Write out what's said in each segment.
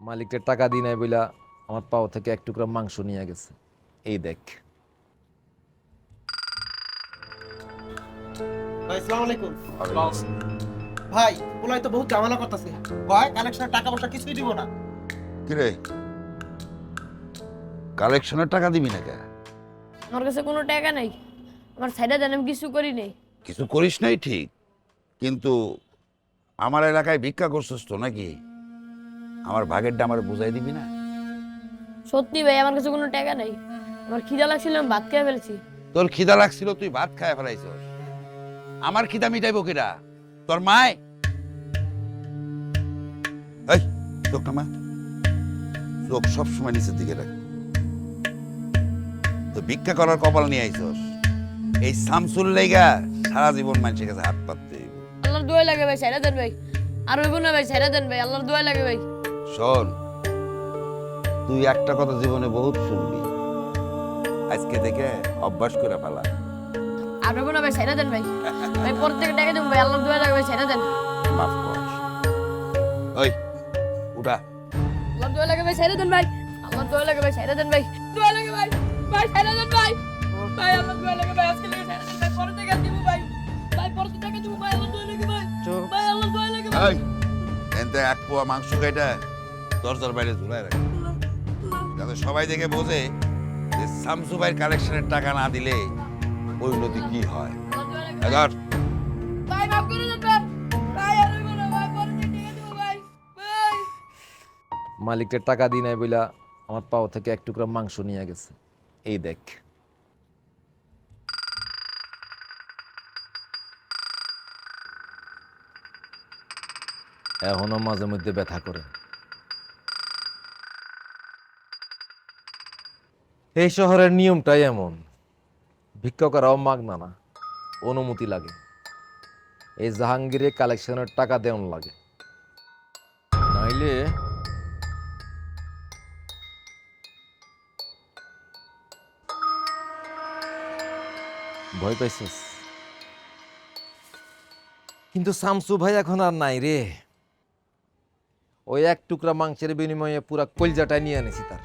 মালিককে টাকা দিই নাই বইলা আমার পাও থেকে এক টুকরা মাংস নিয়ে গেছে। এই দেখ। ভাই আসসালামু আলাইকুম। ভাই পোলাই তো বহুত ঝামেলা করতেছে, কয় কালেকশনের টাকা পয়সা কিছুই দিব না। কিরে কালেকশনের টাকা দিবি না কে? আমার কাছে কোনো টাকা নাই, আমার সাইডে দেন, আমি কিছু করি নাই। কিছু করিস নাই ঠিক, কিন্তু আমার এলাকায় ভিক্ষা করছিস তো নাকি? আমার ভাগেরটা আমার বুঝাই দিবি না? সত্যি ভাই আমার কাছে কোনো টাকা নাই, আমার খিদা লাগছিল আমি ভাত খেয়ে ফেলছি। তোর খিদা লাগছিল তুই ভাত খায় ফেলাইছস, আমার খিদা মিটাইবো কিরা? তোর মায়? এই চোখ নামা, চোখ সবসময় নিচের দিকে রাখ। তো ভিক্ষা করার কপাল নিয়ে আইছস, এই শামসুল লাইগা সারা জীবন মানুষের কাছে হাত পাততে হইব। আল্লাহর দোয়া লাগে ভাই, সাইডে দেন ভাই, আর হইব না ভাই, সাইডে দেন ভাই, আল্লাহর দোয়া লাগে ভাই। শোন, তুই একটা কথা জীবনে বহুত শুনবি, আজকে থেকে অভ্যাস করে ফেলা। আর হইব না ভাই, সাইডে দেন ভাই, ভাই পর থেকে টাকা দেব ভাই, আল্লাহর দোয়া লাগে ভাই, সাইডে দেন। মাফ কর। ওই উঠা। আল্লাহর দোয়া লাগে ভাই, সাইডে দেন ভাই, আল্লাহর দোয়া লাগে ভাই, সাইডে দেন ভাই, দোয়া লাগে ভাই, ভাই সাইডে দেন ভাই, ভাই আল্লাহর দোয়া লাগে ভাই, আজকে লাগে সাইডে দেন ভাই, পরে টাকা দিব ভাই, ভাই পরে টাকা দিব ভাই, আল্লাহর দোয়া লাগে ভাই, ভাই আল্লাহর দোয়া লাগে ভাই। এই এনতে এক পোয়া মাংস কেটে দরজার বাইরে ঝুলাই রাখ, যাতে সবাই দেখে বোঝে যে শামসু ভাইয়ের কালেকশনের টাকা না দিলে পরিণতি কি হয়। আল্লাহর দোয়া লাগে এবার ভাই, মাফ করে দেন ভাই, ভাই আর হইব না ভাই, পরে টাকা দিব ভাই, ভাই। মালিককে টাকা দিই নাই বইলা আমার পাও থেকে এক টুকরা মাংস নিয়ে গেছে। এই দেখ। এখনো মাঝে মধ্যে ব্যথা করে। এই শহরের নিয়মটাই এমন, ভিক্ষা করাও মাগনা না, অনুমতি লাগে। এই জাহাঙ্গীরে কালেকশনের টাকা দেওয়ান লাগে, নাইলে ভয় পাইছিস। কিন্তু শামসু ভাই এখন আর নাই রে। ওই এক টুকরা মাংসের বিনিময়ে পুরা কলজাটা নিয়ে এনেছি তার।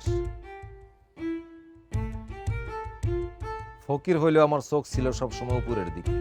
ফকির হইলেও আমার চোখ ছিল সবসময় উপরের দিকে।